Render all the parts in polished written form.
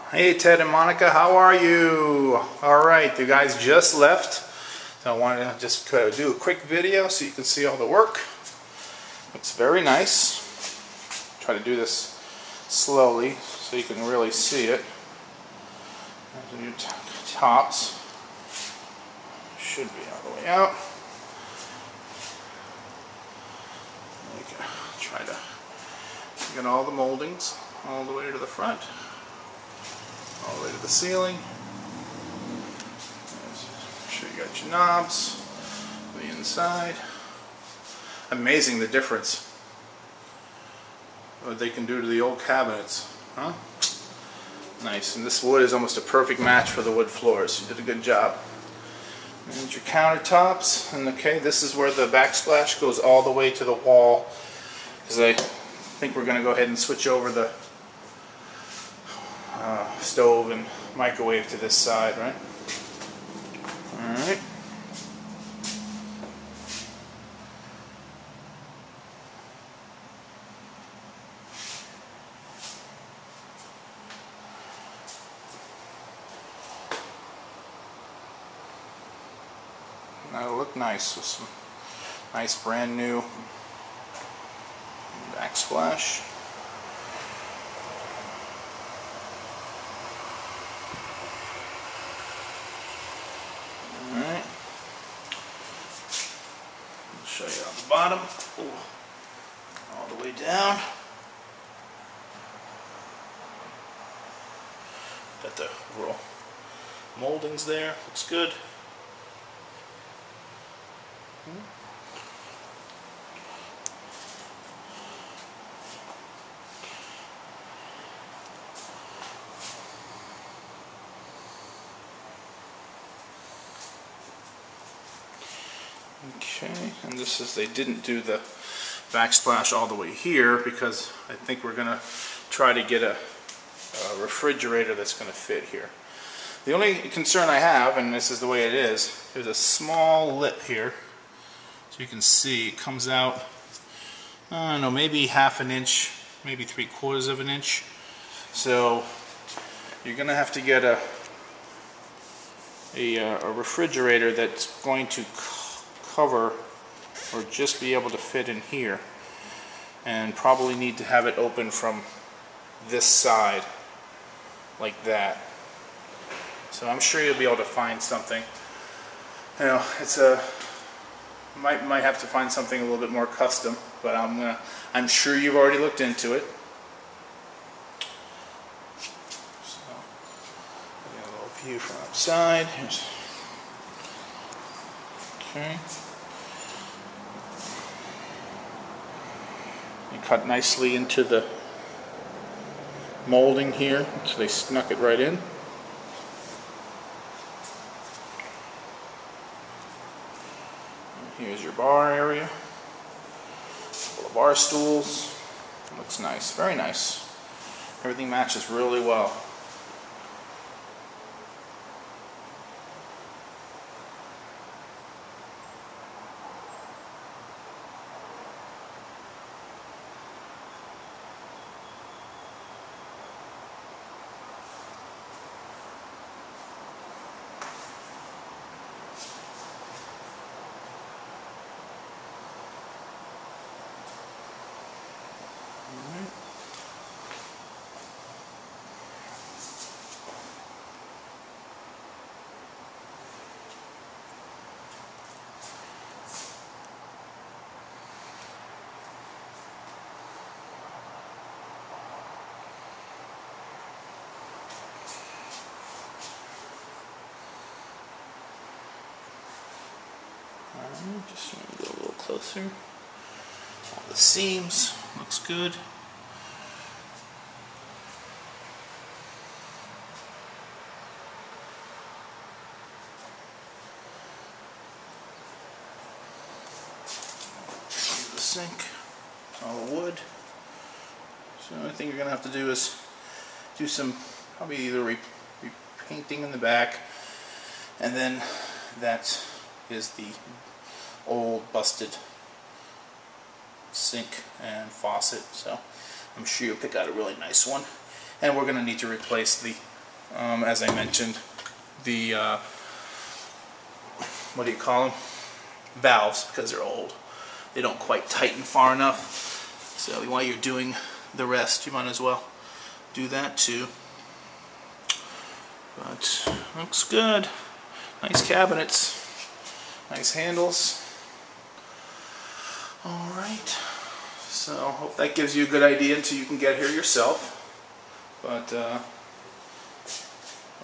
Hey Ted and Monica, how are you? Alright, you guys just left. So I wanted to just do a quick video so you can see all the work. Looks very nice. Try to do this slowly so you can really see it. There's your tops. Should be all the way out. There you go. Try to get all the moldings all the way to the front. All the way to the ceiling. Make sure you got your knobs on the inside. Amazing the difference what they can do to the old cabinets, huh? Nice, and this wood is almost a perfect match for the wood floors. You did a good job. And your countertops, and okay, this is where the backsplash goes all the way to the wall, because I think we're going to go ahead and switch over the stove and microwave to this side, right? Alright. That'll look nice with some nice brand new backsplash. Alright. I'll show you on the bottom. Ooh. All the way down. Got the little moldings there. Looks good. Okay, and this is, they didn't do the backsplash all the way here because I think we're going to try to get a refrigerator that's going to fit here. The only concern I have, and this is the way it is, there's a small lip here. So you can see it comes out, I don't know, maybe half an inch, maybe 3/4 of an inch. So you're going to have to get a refrigerator that's going to cover or just be able to fit in here, and probably need to have it open from this side like that. So I'm sure you'll be able to find something. You know, it's a might have to find something a little bit more custom, but I'm sure you've already looked into it. So a little view from outside. Here's, okay. You cut nicely into the molding here, so they snuck it right in. Here's your bar area. A couple of bar stools. Looks nice, very nice. Everything matches really well. Just want to go a little closer. All the seams, looks good. The sink, it's all wood. So the only thing you're going to have to do is do some, probably either repainting in the back, and then that is the old busted sink and faucet, so I'm sure you'll pick out a really nice one. And we're going to need to replace the, as I mentioned, the, what do you call them? Valves, because they're old. They don't quite tighten far enough. So while you're doing the rest, you might as well do that too. But looks good. Nice cabinets. Nice handles. Alright. So hope that gives you a good idea until you can get here yourself. But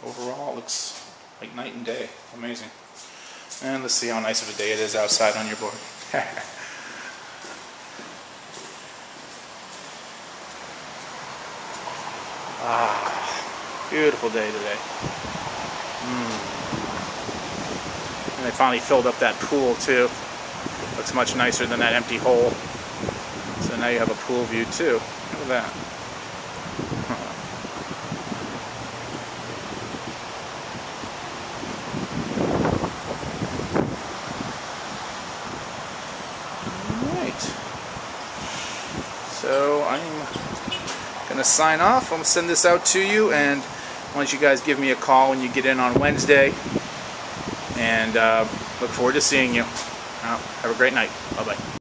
overall it looks like night and day. Amazing. And let's see how nice of a day it is outside on your board. Beautiful day today. And they finally filled up that pool too. Looks much nicer than that empty hole. So now you have a pool view too. Look at that. Alright. So I'm going to sign off. I'm going to send this out to you, and once you guys give me a call when you get in on Wednesday, and look forward to seeing you. Have a great night. Bye-bye.